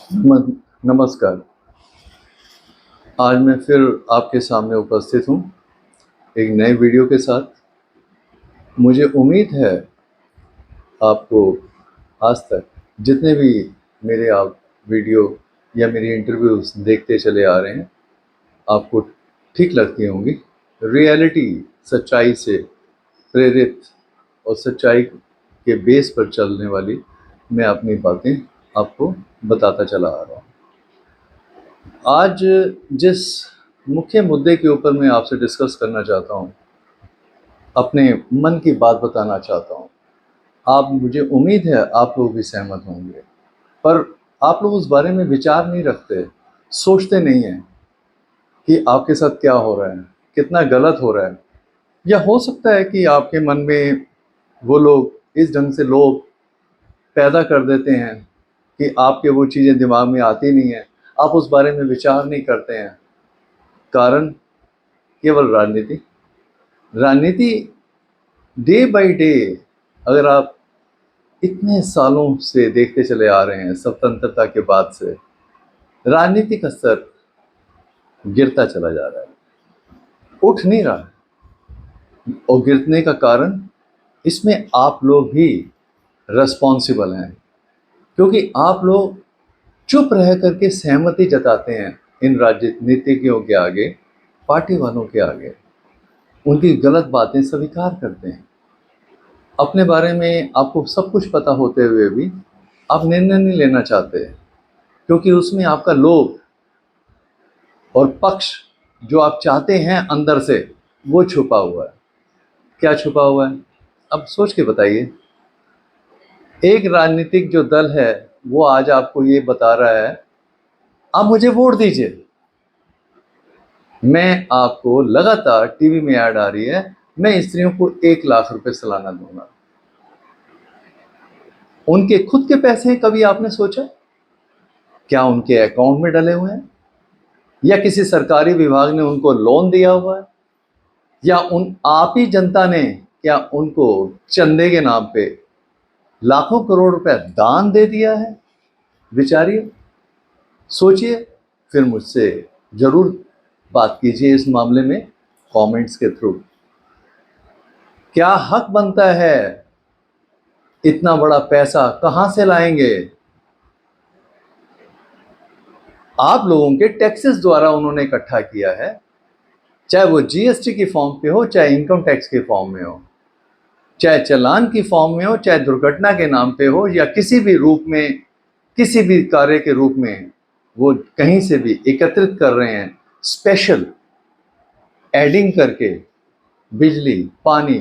नमस्कार। आज मैं फिर आपके सामने उपस्थित हूँ एक नए वीडियो के साथ। मुझे उम्मीद है आपको आज तक जितने भी मेरे आप वीडियो या मेरी इंटरव्यूज़ देखते चले आ रहे हैं, आपको ठीक लगती होंगी। रियलिटी, सच्चाई से प्रेरित और सच्चाई के बेस पर चलने वाली मैं अपनी बातें आपको बताता चला आ रहा हूँ। आज जिस मुख्य मुद्दे के ऊपर मैं आपसे डिस्कस करना चाहता हूँ, अपने मन की बात बताना चाहता हूँ, आप मुझे उम्मीद है आप लोग भी सहमत होंगे। पर आप लोग उस बारे में विचार नहीं रखते, सोचते नहीं हैं कि आपके साथ क्या हो रहा है, कितना गलत हो रहा है। या हो सकता है कि आपके मन में वो लोग इस ढंग से लोग पैदा कर देते हैं कि आपके वो चीज़ें दिमाग में आती नहीं हैं, आप उस बारे में विचार नहीं करते हैं। कारण केवल राजनीति। राजनीति डे बाय डे, अगर आप इतने सालों से देखते चले आ रहे हैं, स्वतंत्रता के बाद से राजनीतिक स्तर गिरता चला जा रहा है, उठ नहीं रहा है। और गिरने का कारण इसमें आप लोग भी रिस्पॉन्सिबल हैं, क्योंकि आप लोग चुप रह करके सहमति जताते हैं इन राजनीतिज्ञों के आगे, पार्टी वालों के आगे, उनकी गलत बातें स्वीकार करते हैं। अपने बारे में आपको सब कुछ पता होते हुए भी आप निर्णय नहीं लेना चाहते, क्योंकि उसमें आपका लोभ और पक्ष जो आप चाहते हैं अंदर से, वो छुपा हुआ है। क्या छुपा हुआ है? अब सोच के बताइए। एक राजनीतिक जो दल है वो आज आपको ये बता रहा है, आप मुझे वोट दीजिए, मैं आपको लगातार टीवी में ऐड आ रही है, मैं स्त्रियों को 1 लाख रुपए सालाना दूंगा। उनके खुद के पैसे हैं, कभी आपने सोचा? क्या उनके अकाउंट में डले हुए हैं? या किसी सरकारी विभाग ने उनको लोन दिया हुआ है? या उन आप ही जनता ने क्या उनको चंदे के नाम पे लाखों करोड़ रुपए दान दे दिया है? विचारिए, सोचिए, फिर मुझसे जरूर बात कीजिए इस मामले में कमेंट्स के थ्रू। क्या हक बनता है? इतना बड़ा पैसा कहां से लाएंगे? आप लोगों के टैक्सेस द्वारा उन्होंने इकट्ठा किया है, चाहे वो जीएसटी की फॉर्म पे हो, चाहे इनकम टैक्स के फॉर्म में हो, चाहे चालान की फॉर्म में हो, चाहे दुर्घटना के नाम पे हो, या किसी भी रूप में, किसी भी कार्य के रूप में वो कहीं से भी एकत्रित कर रहे हैं, स्पेशल एडिंग करके बिजली, पानी,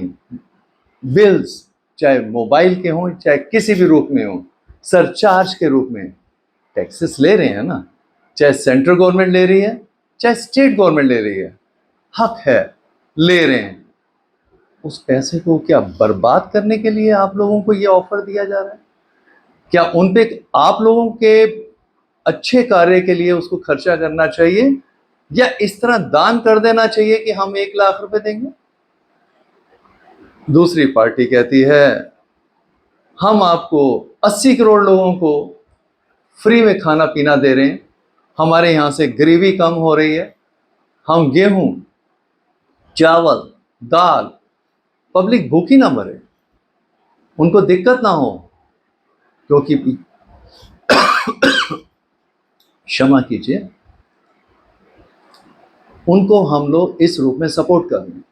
बिल्स, चाहे मोबाइल के हों, चाहे किसी भी रूप में हो, सरचार्ज के रूप में टैक्सेस ले रहे हैं ना। चाहे सेंट्रल गवर्नमेंट ले रही है, चाहे स्टेट गवर्नमेंट ले रही है, हक है, ले रहे हैं। उस पैसे को क्या बर्बाद करने के लिए आप लोगों को ये ऑफर दिया जा रहा है? क्या उन पे आप लोगों के अच्छे कार्य के लिए उसको खर्चा करना चाहिए, या इस तरह दान कर देना चाहिए कि हम 1 लाख रुपए देंगे? दूसरी पार्टी कहती है हम आपको 80 करोड़ लोगों को फ्री में खाना पीना दे रहे हैं, हमारे यहां से गरीबी कम हो रही है, हम गेहूं, चावल, दाल, पब्लिक भूखी ना मरे, उनको दिक्कत ना हो, क्योंकि क्षमा कीजिए, उनको हम लोग इस रूप में सपोर्ट कर रहे हैं।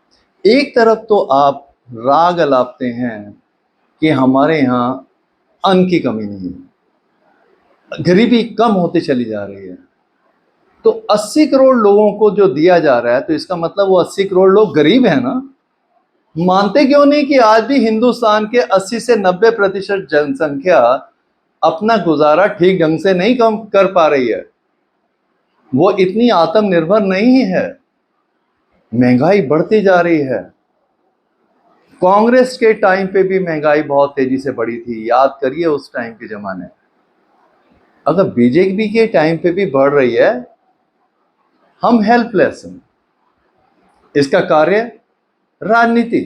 एक तरफ तो आप राग अलापते हैं कि हमारे यहाँ अन्न की कमी नहीं है, गरीबी कम होती चली जा रही है, तो 80 करोड़ लोगों को जो दिया जा रहा है, तो इसका मतलब वो 80 करोड़ लोग गरीब हैं ना। मानते क्यों नहीं कि आज भी हिंदुस्तान के 80 से 90% जनसंख्या अपना गुजारा ठीक ढंग से नहीं कम कर पा रही है, वो इतनी आत्मनिर्भर नहीं है, महंगाई बढ़ती जा रही है। कांग्रेस के टाइम पे भी महंगाई बहुत तेजी से बढ़ी थी, याद करिए उस टाइम के जमाने। अगर बीजेपी के टाइम पे भी बढ़ रही है, हम हेल्पलेस हैं। इसका कार्य राजनीति।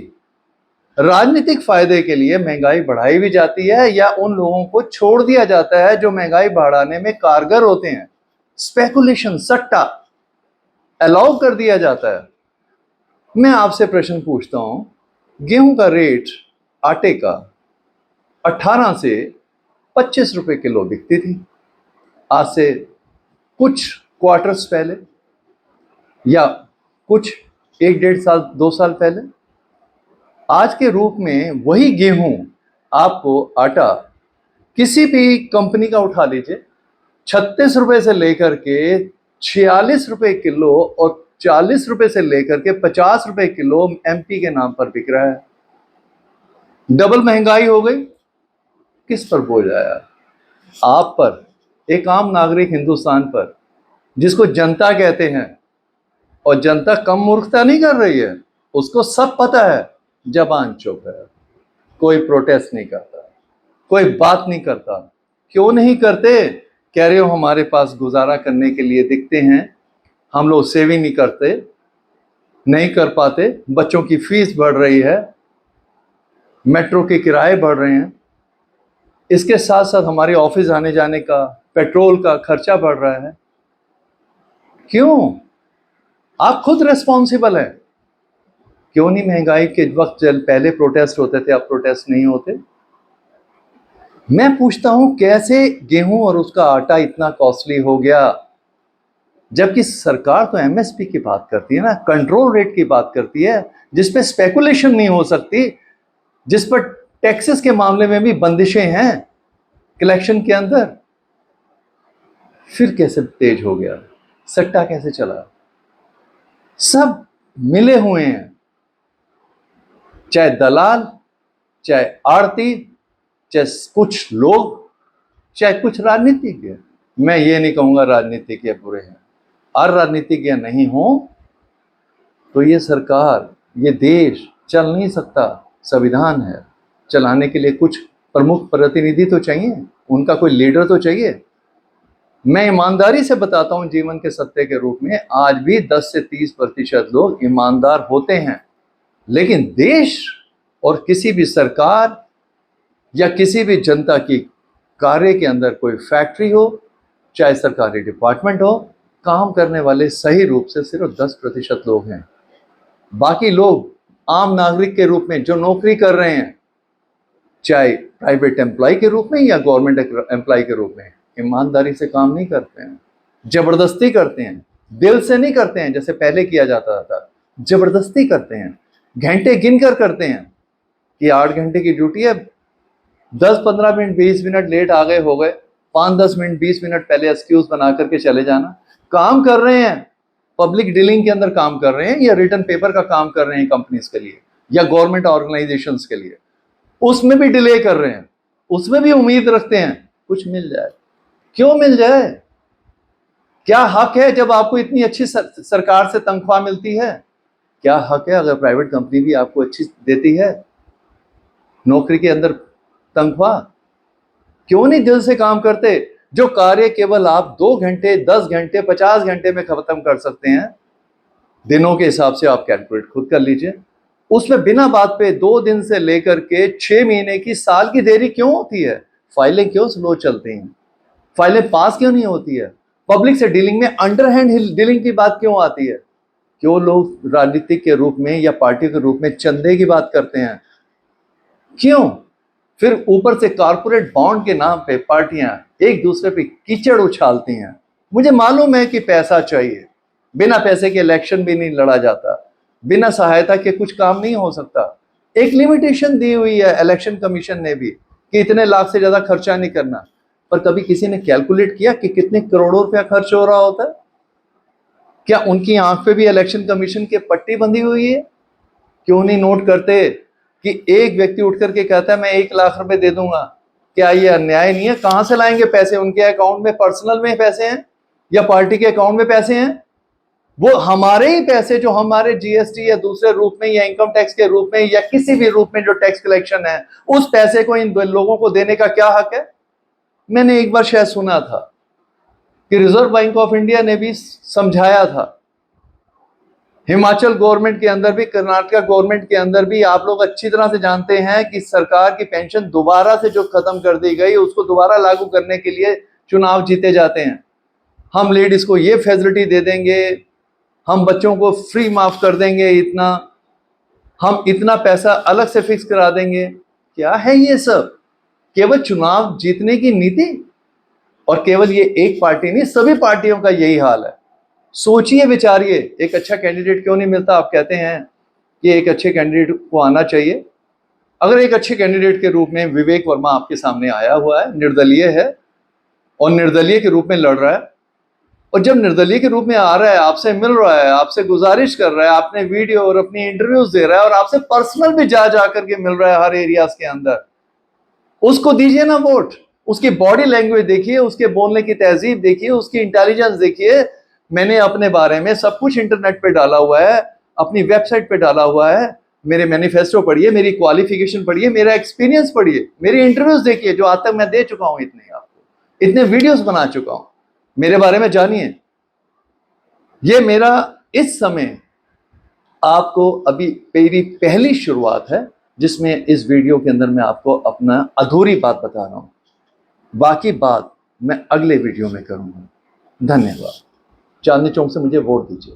राजनीतिक फायदे के लिए महंगाई बढ़ाई भी जाती है या उन लोगों को छोड़ दिया जाता है जो महंगाई बढ़ाने में कारगर होते हैं। स्पेकुलेशन, सट्टा अलाउ कर दिया जाता है। मैं आपसे प्रश्न पूछता हूं, गेहूं का रेट आटे का 18 से 25 रुपए किलो बिकती थी आज से कुछ क्वार्टर्स पहले या कुछ 1-1.5 साल 2 साल पहले। आज के रूप में वही गेहूं आपको आटा किसी भी कंपनी का उठा लीजिए, 36 रुपए से लेकर के 46 रुपए किलो और 40 रुपए से लेकर के 50 रुपए किलो एमपी के नाम पर बिक रहा है। डबल महंगाई हो गई। किस पर बोझ आया? आप पर, एक आम नागरिक हिंदुस्तान पर, जिसको जनता कहते हैं। और जनता कम मूर्खता नहीं कर रही है, उसको सब पता है। जबान चुप है, कोई प्रोटेस्ट नहीं करता, कोई बात नहीं करता। क्यों नहीं करते? कह रहे हो हमारे पास गुजारा करने के लिए दिखते हैं, हम लोग सेविंग नहीं करते, नहीं कर पाते, बच्चों की फीस बढ़ रही है, मेट्रो के किराए बढ़ रहे हैं, इसके साथ साथ हमारे ऑफिस आने जाने का पेट्रोल का खर्चा बढ़ रहा है। क्यों? आप खुद रिस्पॉन्सिबल है। क्यों नहीं महंगाई के वक्त जब पहले प्रोटेस्ट होते थे, अब प्रोटेस्ट नहीं होते? मैं पूछता हूं, कैसे गेहूं और उसका आटा इतना कॉस्टली हो गया, जबकि सरकार तो एमएसपी की बात करती है ना, कंट्रोल रेट की बात करती है, जिस पे स्पेकुलेशन नहीं हो सकती, जिस पर टैक्सेस के मामले में भी बंदिशें हैं कलेक्शन के अंदर। फिर कैसे तेज हो गया? सट्टा कैसे चला? सब मिले हुए हैं, चाहे दलाल, चाहे आड़ती, चाहे कुछ लोग, चाहे कुछ राजनीतिज्ञ। मैं ये नहीं कहूंगा राजनीतिज्ञ बुरे हैं, और राजनीतिज्ञ नहीं हो तो ये सरकार, ये देश चल नहीं सकता। संविधान है, चलाने के लिए कुछ प्रमुख प्रतिनिधि तो चाहिए, उनका कोई लीडर तो चाहिए। मैं ईमानदारी से बताता हूं, जीवन के सत्य के रूप में, आज भी 10 से 30% लोग ईमानदार होते हैं। लेकिन देश और किसी भी सरकार या किसी भी जनता की कार्य के अंदर कोई फैक्ट्री हो, चाहे सरकारी डिपार्टमेंट हो, काम करने वाले सही रूप से सिर्फ 10% लोग हैं। बाकी लोग आम नागरिक के रूप में जो नौकरी कर रहे हैं, चाहे प्राइवेट एम्प्लॉय के रूप में या गवर्नमेंट एम्प्लॉय के रूप में, ईमानदारी से काम नहीं करते हैं, जबरदस्ती करते हैं, दिल से नहीं करते हैं जैसे पहले किया जाता था। जबरदस्ती करते हैं, घंटे गिनकर करते हैं कि 8 घंटे की ड्यूटी है, 10-15 मिनट 20 मिनट लेट आ गए हो गए, 5-10 मिनट 20 मिनट पहले एक्सक्यूज बना करके चले जाना। काम कर रहे हैं, पब्लिक डीलिंग के अंदर काम कर रहे हैं, या रिटर्न पेपर का काम कर रहे हैं कंपनीज के लिए या गवर्नमेंट ऑर्गेनाइजेशंस के लिए, उसमें भी डिले कर रहे हैं, उसमें भी उम्मीद रखते हैं कुछ मिल जाए। क्यों मिल जाए? क्या हक है जब आपको इतनी अच्छी सरकार से तनख्वाह मिलती है? क्या हक है अगर प्राइवेट कंपनी भी आपको अच्छी देती है नौकरी के अंदर तनख्वाह? क्यों नहीं दिल से काम करते? जो कार्य केवल आप 2 घंटे, 10 घंटे, 50 घंटे में खत्म कर सकते हैं, दिनों के हिसाब से आप कैलकुलेट खुद कर लीजिए, उसमें बिना बात पे 2 दिन से लेकर के 6 महीने की, साल की देरी क्यों होती है? फाइलें क्यों स्लो चलती हैं? फाइलें पास क्यों नहीं होती है? पब्लिक से डीलिंग में अंडरहैंड डीलिंग की बात क्यों आती है? क्यों लोग राजनीतिक के रूप में या पार्टी के रूप में चंदे की बात करते हैं? क्यों? फिर ऊपर से कारपोरेट बॉन्ड के नाम पे पार्टियां एक दूसरे पे कीचड़ उछालती हैं। मुझे मालूम है कि पैसा चाहिए, बिना पैसे के इलेक्शन भी नहीं लड़ा जाता, बिना सहायता के कुछ काम नहीं हो सकता। एक लिमिटेशन दी हुई है इलेक्शन कमीशन ने भी कि इतने लाख से ज्यादा खर्चा नहीं करना, पर कभी किसी ने कैलकुलेट किया कि कितने करोड़ों रुपया खर्च हो रहा होता है? क्या उनकी आंख पे भी इलेक्शन कमीशन की पट्टी बंधी हुई है? क्यों नहीं नोट करते कि एक व्यक्ति उठ करके कहता है मैं 1 लाख रुपए दे दूंगा? क्या ये अन्याय नहीं है? कहां से लाएंगे पैसे? उनके अकाउंट में पर्सनल में पैसे हैं या पार्टी के अकाउंट में पैसे हैं? वो हमारे ही पैसे जो हमारे जीएसटी या दूसरे रूप में या इनकम टैक्स के रूप में या किसी भी रूप में जो टैक्स कलेक्शन है, उस पैसे को इन लोगों को देने का क्या हक है? मैंने एक बार शायद सुना था, कि रिजर्व बैंक ऑफ इंडिया ने भी समझाया था हिमाचल गवर्नमेंट के अंदर भी, कर्नाटका गवर्नमेंट के अंदर भी आप लोग अच्छी तरह से जानते हैं कि सरकार की पेंशन दोबारा से जो खत्म कर दी गई उसको दोबारा लागू करने के लिए चुनाव जीते जाते हैं। हम लेडीज को ये फैसिलिटी दे देंगे, हम बच्चों को फ्री माफ कर देंगे, इतना हम इतना पैसा अलग से फिक्स करा देंगे। क्या है ये सब? केवल चुनाव जीतने की नीति? और केवल ये एक पार्टी नहीं, सभी पार्टियों का यही हाल है। सोचिए, विचारिए, एक अच्छा कैंडिडेट क्यों नहीं मिलता? आप कहते हैं कि एक अच्छे कैंडिडेट को आना चाहिए। अगर एक अच्छे कैंडिडेट के रूप में विवेक वर्मा आपके सामने आया हुआ है, निर्दलीय है और निर्दलीय के रूप में लड़ रहा है, और जब निर्दलीय के रूप में आ रहा है, आपसे मिल रहा है, आपसे गुजारिश कर रहा है, आपने वीडियो और अपनी इंटरव्यूज दे रहा है और आपसे पर्सनल भी जा करके मिल रहा है हर एरियाज के अंदर, उसको दीजिए ना वोट। उसकी बॉडी लैंग्वेज देखिए, उसके बोलने की तहजीब देखिए, उसकी इंटेलिजेंस देखिए। मैंने अपने बारे में सब कुछ इंटरनेट पे डाला हुआ है, अपनी वेबसाइट पे डाला हुआ है। मेरे मैनिफेस्टो पढ़िए, मेरी क्वालिफिकेशन पढ़िए, मेरा एक्सपीरियंस पढ़िए, मेरी इंटरव्यूज देखिए जो आज तक मैं दे चुका हूं, इतने वीडियोस बना चुका हूं, मेरे बारे में जानिए। ये मेरा इस समय आपको अभी मेरी पहली शुरुआत है, जिसमें इस वीडियो के अंदर मैं आपको अपना अधूरी बात बता रहा हूं। बाकी बात मैं अगले वीडियो में करूंगा। धन्यवाद। चांदनी चौक से मुझे वोट दीजिए।